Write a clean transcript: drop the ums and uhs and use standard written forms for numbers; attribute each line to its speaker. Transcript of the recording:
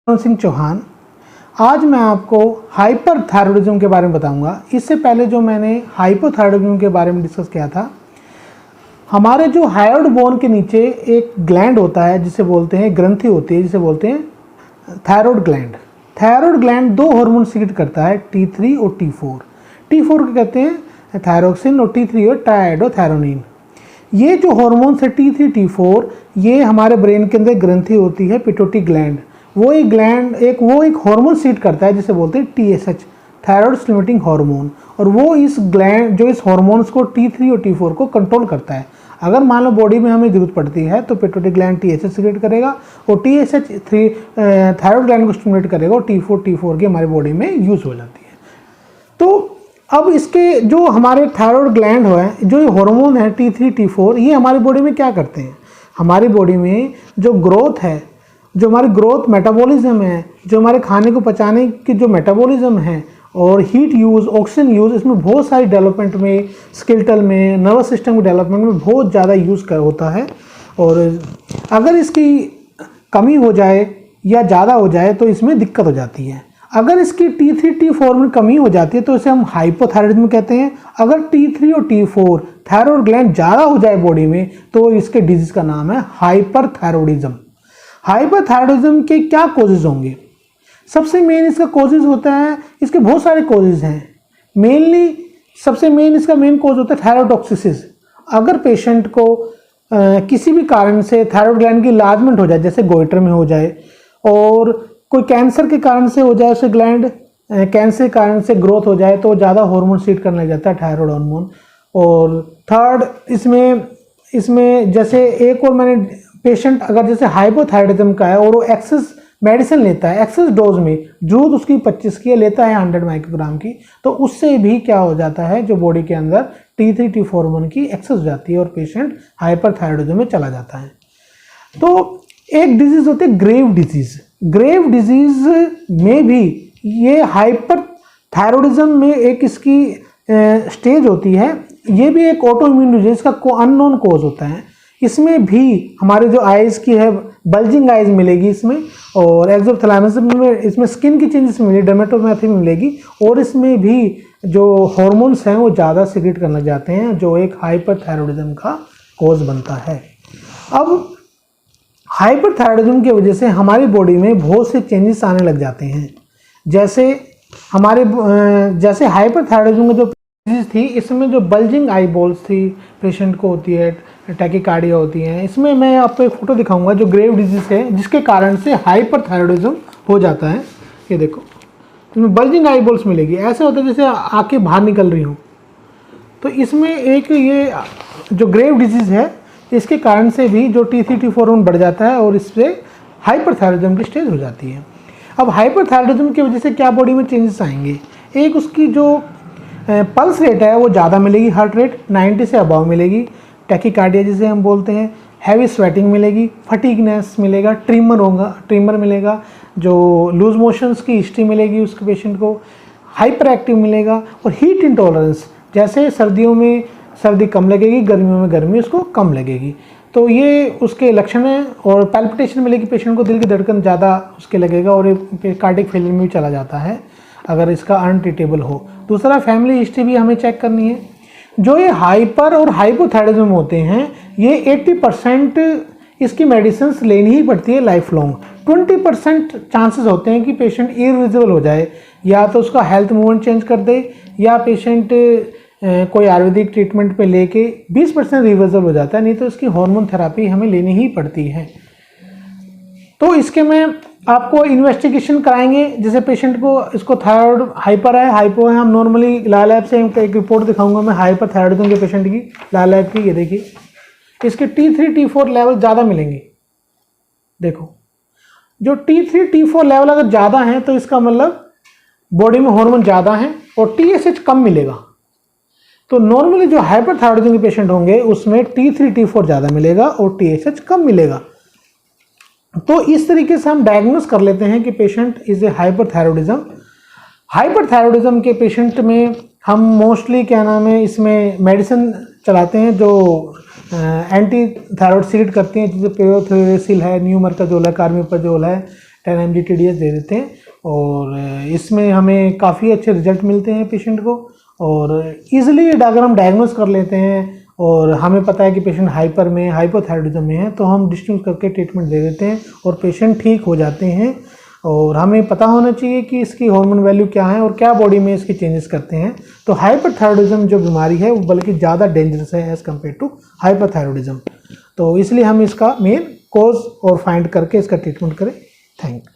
Speaker 1: सिंह चौहान। आज मैं आपको हाइपरथायरॉयडिज्म के बारे में बताऊंगा। इससे पहले जो मैंने हाइपोथायरॉयडिज्म के बारे में डिस्कस किया था, हमारे जो हायोइड बोन के नीचे एक ग्लैंड होता है जिसे बोलते हैं, ग्रंथि होती है जिसे बोलते हैं थायरॉयड ग्लैंड। थायरॉयड ग्लैंड दो हार्मोन सीक्रेट करता है, T3 और T4। T4 को कहते हैं थायरोक्सिन और T3 और ट्राइएडोथायरोनिन। ये जो हार्मोन्स है T3 T4, ये हमारे ब्रेन के अंदर ग्रंथि होती है पिट्यूटरी ग्लैंड। वो एक हार्मोन सीट करता है जिसे बोलते हैं TSH, थायराइड स्टिमुलेटिंग हार्मोन। और वो इस हार्मोन्स को T3 और T4 को कंट्रोल करता है। अगर मान लो बॉडी में हमें जरूरत पड़ती है तो पिट्यूटरी ग्लैंड TSH सीक्रेट करेगा और TSH थायराइड ग्लैंड को स्टिमुलेट करेगा और T4 की हमारी बॉडी में यूज हो जाती है। तो अब इसके जो हमारे थायराइड ग्लैंड है, जो ये हार्मोन है T3 T4, ये हमारी बॉडी में क्या करते हैं? हमारी बॉडी में जो ग्रोथ है, जो हमारी ग्रोथ मेटाबॉलिज्म है, जो हमारे खाने को पचाने की जो मेटाबॉलिज्म है, और हीट यूज़, ऑक्सीजन यूज़, इसमें बहुत सारी डेवलपमेंट में, स्केलेटल में, नर्वस सिस्टम के डेवलपमेंट में बहुत ज़्यादा यूज़ होता है। और अगर इसकी कमी हो जाए या ज़्यादा हो जाए तो इसमें दिक्कत हो जाती है। अगर इसकी T3 T4 में कमी हो जाती है तो इसे हम हाइपोथायरॉयडिज्म कहते हैं। अगर T3 और T4 थायराइड ग्लैंड ज़्यादा हो जाए बॉडी में तो इसके डिजीज़ का नाम है हाइपरथायरॉयडिज्म। हाइपरथायरॉयडिज्म के क्या कोजेज होंगे? सबसे मेन इसका कोजेज होता है, इसके बहुत सारे कोजेज हैं। मेनली सबसे मेन इसका मेन कोज होता है थायरोटॉक्सिसिस। अगर पेशेंट को किसी भी कारण से थायराइड ग्लैंड की इलाजमेंट हो जाए, जैसे गोइटर में हो जाए, और कोई कैंसर के कारण से हो जाए, उसे ग्लैंड कैंसर के कारण से ग्रोथ हो जाए तो ज़्यादा हार्मोन सीट करने लग जाता है, थायराइड हार्मोन। और थर्ड इसमें जैसे एक और मैंने पेशेंट अगर जैसे हाइपोथायरॉयडिज्म का है और वो एक्सेस मेडिसिन लेता है, एक्सेस डोज में, जरूरत उसकी 25 की लेता है 100 माइक्रोग्राम की, तो उससे भी क्या हो जाता है, जो बॉडी के अंदर T3 T4 हार्मोन की एक्सेस हो जाती है और पेशेंट हाइपरथायरॉयडिज्म में चला जाता है। तो एक डिजीज होती है ग्रेव डिजीज। ग्रेव डिजीज में भी ये हाइपरथायरॉयडिज्म में एक इसकी स्टेज होती है। ये भी एक ऑटो इम्यून डिजीज का अननोन कोज होता है। इसमें भी हमारे जो आइज़ की है, बल्जिंग आइज़ मिलेगी इसमें, और एक्सोथैलेमस में इसमें स्किन की चेंजेस मिलेगी, डर्मेटोपैथी मिलेगी, और इसमें भी जो हार्मोन्स हैं वो ज़्यादा सीक्रेट करने लग जाते हैं, जो एक हाइपरथायरॉयडिज्म का कोज बनता है। अब हाइपरथायरॉयडिज्म की वजह से हमारी बॉडी में बहुत से चेंजेस आने लग जाते हैं। जैसे हाइपरथायरॉयडिज्म में जो डिजीज थी, इसमें जो बल्जिंग आई बॉल्स थी पेशेंट को होती है, टैकीकार्डिया होती हैं। इसमें मैं आपको एक फोटो दिखाऊंगा जो ग्रेव डिजीज है, जिसके कारण से हाइपरथायरॉयडिज्म हो जाता है। ये देखो, इसमें बल्जिंग आई बॉल्स मिलेगी, ऐसे होता है जैसे आंखें बाहर निकल रही हों। तो इसमें एक ये जो ग्रेव डिजीज है, इसके कारण से भी जो T3 T4 हार्मोन बढ़ जाता है और इससे हाइपरथायरॉयडिज्म की स्टेज हो जाती है। अब हाइपरथायरॉयडिज्म की वजह से क्या बॉडी में चेंजेस आएंगे? एक, उसकी जो पल्स रेट है वो ज़्यादा मिलेगी, हार्ट रेट 90 से अबव मिलेगी, टैकीकार्डिया जिसे हम बोलते हैं, हैवी स्वेटिंग मिलेगी, फटीगनेस मिलेगा, ट्रिमर मिलेगा, जो लूज मोशंस की हिस्ट्री मिलेगी उसके पेशेंट को, हाइपर एक्टिव मिलेगा, और हीट इंटॉलरेंस, जैसे सर्दियों में सर्दी कम लगेगी, गर्मियों में गर्मी उसको कम लगेगी। तो ये उसके लक्षण हैं। और पैल्पिटेशन मिलेगी पेशेंट को, दिल की धड़कन ज़्यादा उसके लगेगा, और कार्डियक फेलियर में भी चला जाता है अगर इसका अनट्रीटेबल हो। दूसरा, फैमिली हिस्ट्री भी हमें चेक करनी है। जो ये हाइपर और हाइपोथायरॉयडिज्म होते हैं, ये 80% इसकी मेडिसिन लेनी ही पड़ती है लाइफ लॉन्ग। 20% चांसेस होते हैं कि पेशेंट इरिवर्सिबल हो जाए, या तो उसका हेल्थ मूवमेंट चेंज कर दे, या पेशेंट कोई आयुर्वेदिक ट्रीटमेंट पे लेके 20% रिवर्सल हो जाता है, नहीं तो इसकी हार्मोन थेरेपी हमें लेनी ही पड़ती है। तो इसके में आपको इन्वेस्टिगेशन कराएंगे, जैसे पेशेंट को इसको थायराइड हाइपर है, हाइपो है, हम नॉर्मली लाल लैब से एक रिपोर्ट दिखाऊंगा मैं हाइपरथायरॉयडिज्म के पेशेंट की, लाल लैब की। ये देखिए, इसके T3 T4 लेवल ज़्यादा मिलेंगे। देखो, जो T3 T4 लेवल अगर ज़्यादा हैं तो इसका मतलब बॉडी में हार्मोन ज़्यादा हैं, और TSH कम मिलेगा। तो नॉर्मली जो हाइपरथायरॉयडिज्म के पेशेंट होंगे उसमें T3 T4 ज़्यादा मिलेगा और TSH कम मिलेगा। तो इस तरीके से हम डायग्नोस कर लेते हैं कि patient is a hyperthyroidism. Hyperthyroidism के पेशेंट में हम मोस्टली क्या नाम है, इसमें मेडिसिन चलाते हैं जो एंटी थायराइड सीक्रेट करती हैं, जैसे पेयोथ्रियोसिल है, न्यूमरकाजोल है, कार्मियोपाजोल है, 10 mg TDS दे देते हैं और इसमें हमें काफ़ी अच्छे रिजल्ट मिलते हैं पेशेंट को और ईजिली ये डायग्राम डायग्नोस कर लेते हैं और हमें पता है कि पेशेंट हाइपर में हाइपोथायरॉयडिज्म में है तो हम डिस्टिंग्विश करके ट्रीटमेंट दे देते हैं और पेशेंट ठीक हो जाते हैं। और हमें पता होना चाहिए कि इसकी हार्मोन वैल्यू क्या है और क्या बॉडी में इसके चेंजेस करते हैं। तो हाइपरथायरॉयडिज्म जो बीमारी है वो बल्कि ज़्यादा डेंजरस है एज़ कम्पेयर टू हाइपरथायरॉयडिज्म। तो इसलिए हम इसका मेन कॉज और फाइंड करके इसका ट्रीटमेंट करें। Thank you.